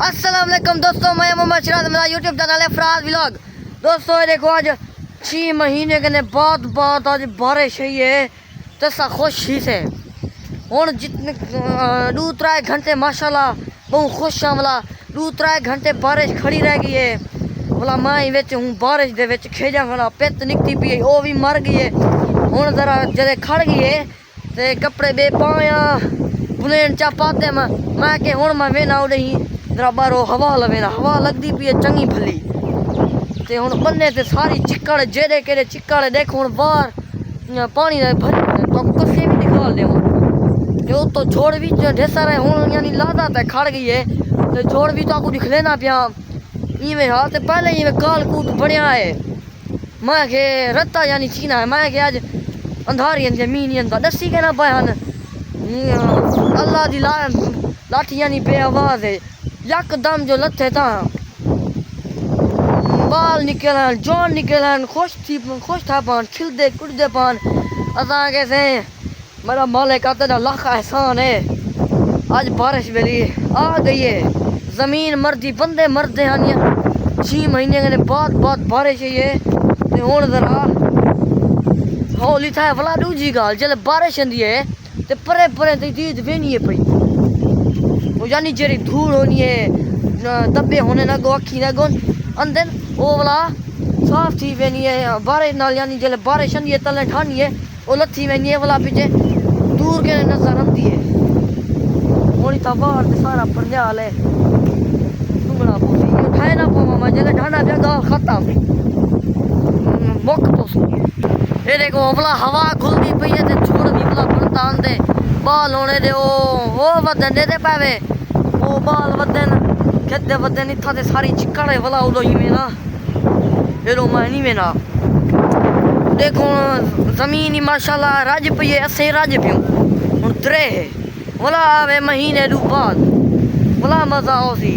अस्सलाम वालेकुम दोस्तों, मैं मोहम्मद सिराज, मेरा यूट्यूब चैनल है फराज व्लॉग। दोस्तों ये देखो, आज 6 महीने के बाद आज बारिश हुई है तो सा खुश ही से हूँ जितने 2-3 घंटे माशाल्लाह बहुत खुश हाँ। वाला 2-3 घंटे बारिश खड़ी रह गई है। वाला मैं विच हूँ बारिश दे विच खेजा खड़ा पित निकती पी है, वो भी मर गई है। हूँ जरा जदे खड़ गई है तो कपड़े बे पाया बुलेन चा पाते मैं के हूँ मैं वेना उड़े ही जरा बारो हवा लवेना, हवा लगती पी है चंगी भली। ते हूँ बन्ने ते सारी चिक्कड़ जेड़े केड़े चिक्कड़ देखो हूँ बाहर पानी भरी तो कसे भी निकाल दे जो तो जोड़ भी ढेसा रहे हूँ यानी लादा ते खड़ गई है तो जोड़ भी तो दिख लेना पिया इवें हाँ। तो पहले इवें काल कूट बढ़िया है। मैं के रत्ता यानी चीना है, मैं के आज अंधारी जमीन अंदा दसी के ना पाया अल्लाह दी लाठी यानी बेआवाज है यकदम जो लथे था बाल निकलन जौन निकलन खुश था पान खिलदे कुड़दे पान असा कैसे मेरा मालिक का तेरा लाख एहसान है। आज बारिश वेली आ गई है, जमीन मर्दी बंदे मरदे हैं। 6 महीने के बाद बारिश है ते हुण जरा हौली था भला। दूजी गाल जल बारिश आंदी है ते परे परे दी दीद वेनी है पई वो यानी जेरी धूल होनी है दब्बे होने ना गो अखी ना गो अंदर वो वाला साफ थी वेनी है बारिश नाल। यानी जल बारिश आंदी है तले ठानी है वो लथी वेनी है वाला पीछे दूर के नजर आती है। होनी था बाहर ते सारा पंजाल है दुगना पोसी उठाए ना पो मामा जले ठाना पे गाल खत्म मुक तो ये देखो वाला हवा खुलती पई है ते छोड़ दी वाला बनता आंदे बाल होने दे वो वदन दे पावे वो बाल वदन खेते वदन इथा ते सारी चिकड़े वाला उदो ही में ना ये रो मानी में ना देखो जमीन ही माशाल्लाह राज पई है असे राज पियो हुन त्रे वाला आवे महीने दू बाद वाला मजा आओ सी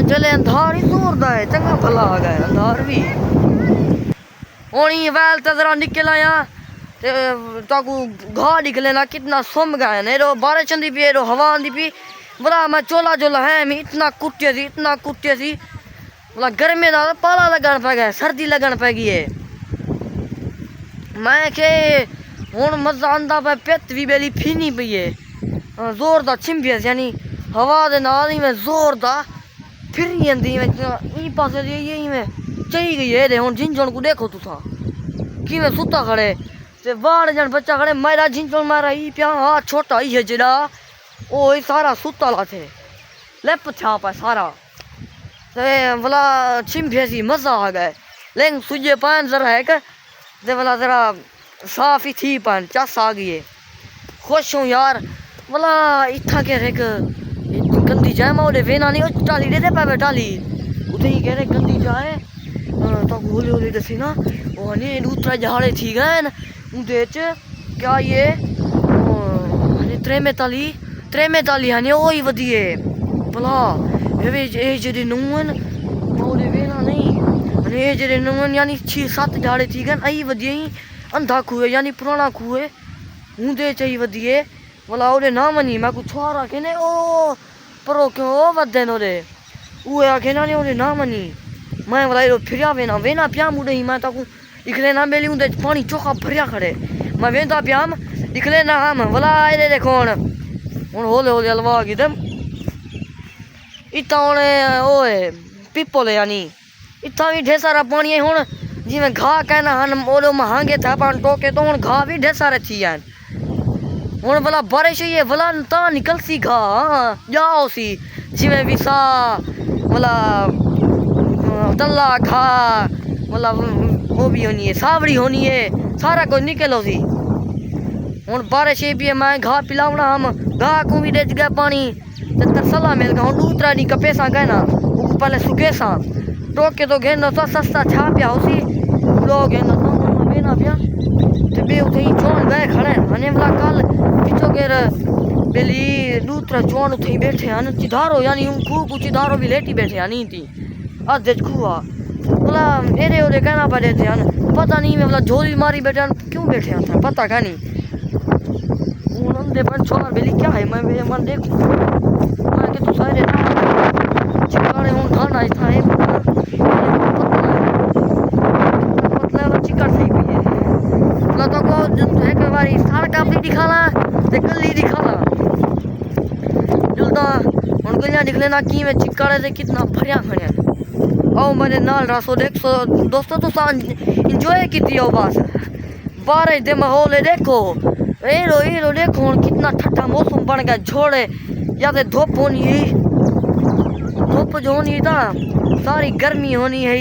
जले अंधार ही जोरदा है चंगा भला आ गया अंधार भी होनी वैल ते जरा निकल आया ताकू घा निकले ना कितना सुम गए ने रो बारिश आंदी पी रो हवा आंदी पी बड़ा मैं चोला है मैं इतना कुटिया सी बोला गर्मी का पाला लगन पै गया सर्दी लगन पै गई है। मैं के हूँ मजा आंदा पे पित भी बेली फीनी पई है जोर दा छिंबिया यानी हवा दे नाल ही मैं जोर दा फिरी आंदी ई पासे दी में चई गई है। हूँ झिंझण को देखो तुसा कि मैं सुता खड़े ते बाढ़ जन बच्चा खड़े मेरा झिंझण मारा ही पिया हाँ छोटा ही है जरा ओ सारा सुता ला थे लिप था पा सारा ते बोला छिंबिया सी मजा आ गए लेकिन सुजे पान जरा है ते बोला जरा साफ ही थी पान चस आ गई है खुश हूँ यार। बोला इतना कह रहे गंदी जाए मैं वेना नहीं टाली दे पावे टाली उठे ही कह रहे गंदी जाए तो होली होली दसी ना वो नहीं दूसरा झाड़े थी गए उनके क्या ये 43 हाँ वो ही वधिए भला ये जेडे नून मोरे वेना नहीं ये जेडे नून यानी 6-7 झाड़े थी गए आई वधिए ही अंधा खूह यानी पुराना खूह हूंदे चाहिए वधिए बोला ओरे ना मनी मैं कुछ छोरा के ने ओ परो क्यों ओ वधन ओरे उहे आखे ना ने ओरे ना मनी मैं बोला यो फिरिया वेना पिया मुड़े ही मैं ताकू निकले ना मेली उनदे पानी चोखा भरिया खड़े मैं वेंदा पियाम निकले ना हम बोला ये देखो हुन होले हलवा गिदम इतना ओने ओए पिपल यानी इतना भी ढेर सारा पानी है। हुन जिवें घा कहना हन ओलो महंगे था पान टोके तो हुन घा भी ढेर सारे थी हैं। हुन भला बारिश ही है भला ता निकल सी घा जाओ सी जिवें भी सा भला तल्ला घा भला वो भी होनी है सावड़ी होनी है सारा कुछ निकलो सी। हुन बारिश ही भी है मैं घा पिलावना हम घा को भी दे गया पानी तरसला मिल गया हूँ दूसरा नहीं कपे सा गए ना वो पहले सुखे सा टोके तो घेन तो सस्ता छा पिया उसी लोग घेन तो बेना पिया तो बे उठे ही चौन गए खड़े हने वाला कल पिछो के बेली दूसरा चौन उठे ही बैठे हैं चिधारो यानी खूह को चिधारो भी लेटी बैठे हैं नहीं थी अधे खुआ बोला एरे ओरे कहना पड़े थे पता नहीं मैं बोला झोली मारी बैठे क्यों बैठे हैं पता क्या नहीं छोरा बेली क्या है मैं मन देखूँ मैं कि तू सारे चिकाड़े हूँ खाना था है पतला चिकड़ सही भी है मतलब तो को एक बारी सड़क अपनी दिखाला ते गली दिखाला जुलदा उन गलियां निकले ना की में चिकाड़े से कितना भरिया खड़े आओ मेरे नाल रासो देख सो दोस्तों तो एंजॉय की हो बस बारिश दे माहौल देखो हीरो देखो कितना ठंडा मौसम बन गया झोड़े या तो धूप होनी है धूप जो होनी था सारी गर्मी होनी है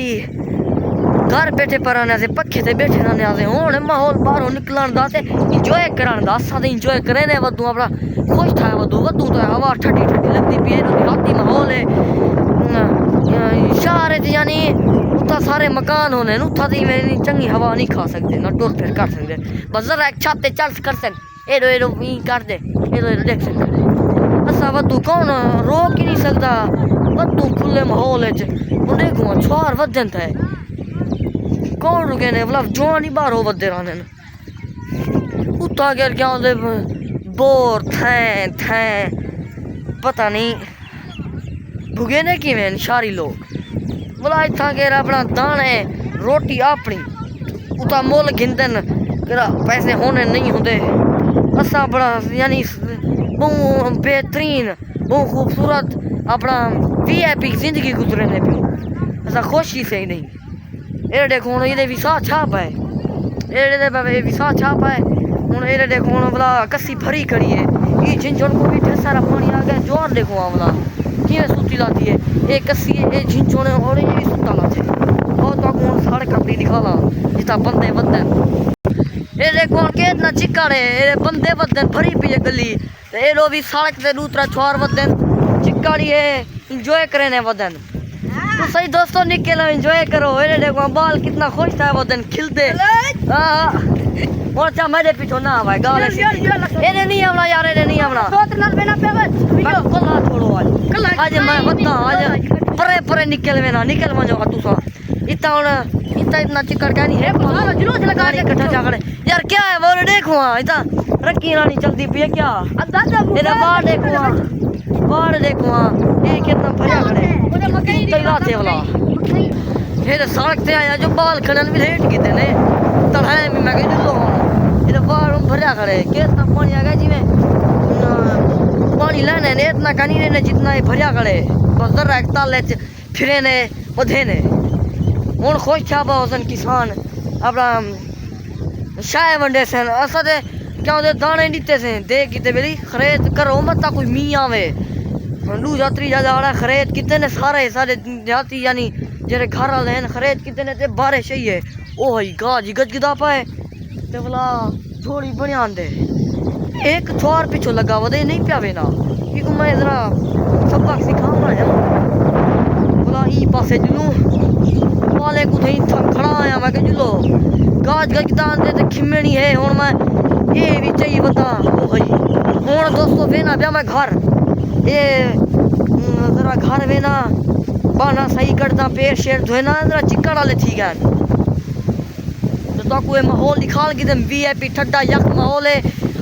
घर बैठे पर आने से पक्खे से बैठे रहने से हूँ माहौल बाहरों निकलन दा ते इंजॉय करन दा असा इंजॉय करे ने वदू अपना खुश था वदू तो हवा ठंडी ठंडी लगती पी राती माहौल है शहर यानी उतना सारे मकान होने उतना दी मेरी चंगी हवा नहीं खा सकते ना टुर फिर कर सकते बस जरा एक छत चल कर सकते एडो कर दे एडो देख सकते असा वदू कौन रोक ही नहीं सकता वदू खुले माहौल देखो छुआर वजन था कौन रुके ने मतलब जवान ही बाहर हो बदे रहने उतना कर क्या होते बोर थे पता नहीं भुगे ने कि शारी लोग बोला इतना केर अपना दाने रोटी अपनी उता मुल गिनदन पैसे होने नहीं होंगे असा बड़ा यानी बहु बेहतरीन बहु खूबसूरत अपना VIP जिंदगी गुजरे ने पे असा खुशी से ही नहीं ये देखो ये विसा छाप है ये विसा छाप है हूँ ये देखो बोला कस्सी भरी खड़ी है ये झिंझुन को भी ढेर सारा पानी आ गया जोर देखो बोला कि सुती लाती है ये कस्सी ये झिंझुन और ये भी सुता लाते और तो कौन सड़क अपनी दिखाला जितना बंदे ये देखो कितना चिकड़ है ये बंदे बदन भरी पी है गली ये लो भी सड़क से दूसरा छोर बदन चिकड़ी है इंजॉय करे ने बदन तो सही दोस्तों निकलो एंजॉय करो ये देखो बाल कितना खुश था वो दिन खिलते हां और चा मेरे पीछे ना भाई गाल ये नहीं आवना यार ये नहीं आवना तो नाल बेना पे वीडियो कला छोड़ो आज मैं बता आज परे परे निकल मनो तू सा इतना चिकड़ का नहीं है जुलूस लगा के इकट्ठा जागड़े यार क्या है वो देखो इतना रक्की रानी चलती पी है क्या ये बाहर देखो ये कितना भरा खड़े थे वाला ये सड़क से आया जो बाल खड़न भी लेट किते ने तड़ाए में मैं जुलो ये बाहर भरा खड़े कितना पानी आ गया जी में पानी लेने ने इतना कनी ने जितना ही भरा खड़े बस जरा एक ताले फिरे ने बधे ने हूँ खुश था बहुसन किसान अपना शाय वंडे सन असा ते क्या होते दाने दिते से दे किते बेली खरीद करो मत कोई मी आवे लू यात्री ज्यादा खरीद कितने ने सारे जाती यानी जेरे घर वाले हैं खरीद कितने ते बारिश ही है ओ भाई गाज गजगदा पाए ते बोला थोड़ी बनियान दे एक छोर पीछे लगा वदे नहीं प्यावे ना कि मैं जरा सबक सिखाऊंगा है बोला ई पासे जुलू वाले को नहीं खड़ा आया मैं के जुलो गाज गजगदा दे ते खिमणी है हुन मैं ये भी चाहिए बता ओ भाई हुन दोस्तों बेना ब्या मैं घर ये जरा घर में ना बाना सही करता पेड़ शेर धोए ना जरा चिकड़ वाले ठीक है तो कोई माहौल निकाल के VIP ठंडा यक माहौल है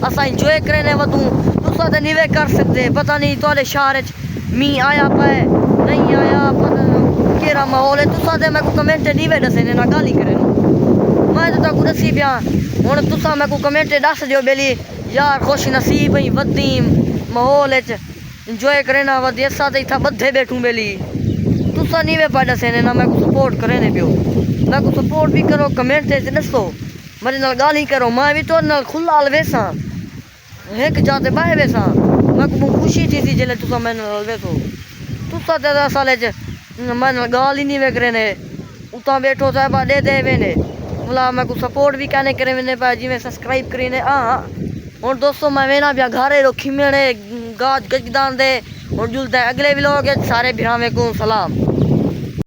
असा इंजॉय करे ने वदू तुसा ते निवे कर सकते पता नहीं तोले शहर मी आया पाए नहीं आया पता केरा माहौल है तुसा ते मैं को कमेंट निवे दसे ने ना गाली करे मैं तो को दसी पिया हुन तुसा मैं को कमेंट दस दियो बेली यार खुश नसीब ही वदीम माहौल है इंजॉय करे ना वधिया साथ ही था बद्धे बैठूं बेली तुसा नहीं वे पाड़ा से ना मैं को सपोर्ट करे ने पियो मैं को सपोर्ट भी करो कमेंट से दसो मेरे नाल गाली करो मैं भी तो नाल खुला वेसा एक जाते बाहे वेसा मैं को खुशी थी जेले तुसा मैं नाल वेसो तुसा ते साले च मैं नाल गाल ही नहीं वे करे ने उता बैठो साहब दे वे ने बोला मैं को सपोर्ट भी कहने करे ने पा जी में सब्सक्राइब करी ने हां और दोस्तों मैं वेना बिया घरे रोखी मेरे गाज गजदान दे और जुलते अगले व्लॉग सारे भिरावे को सलाम।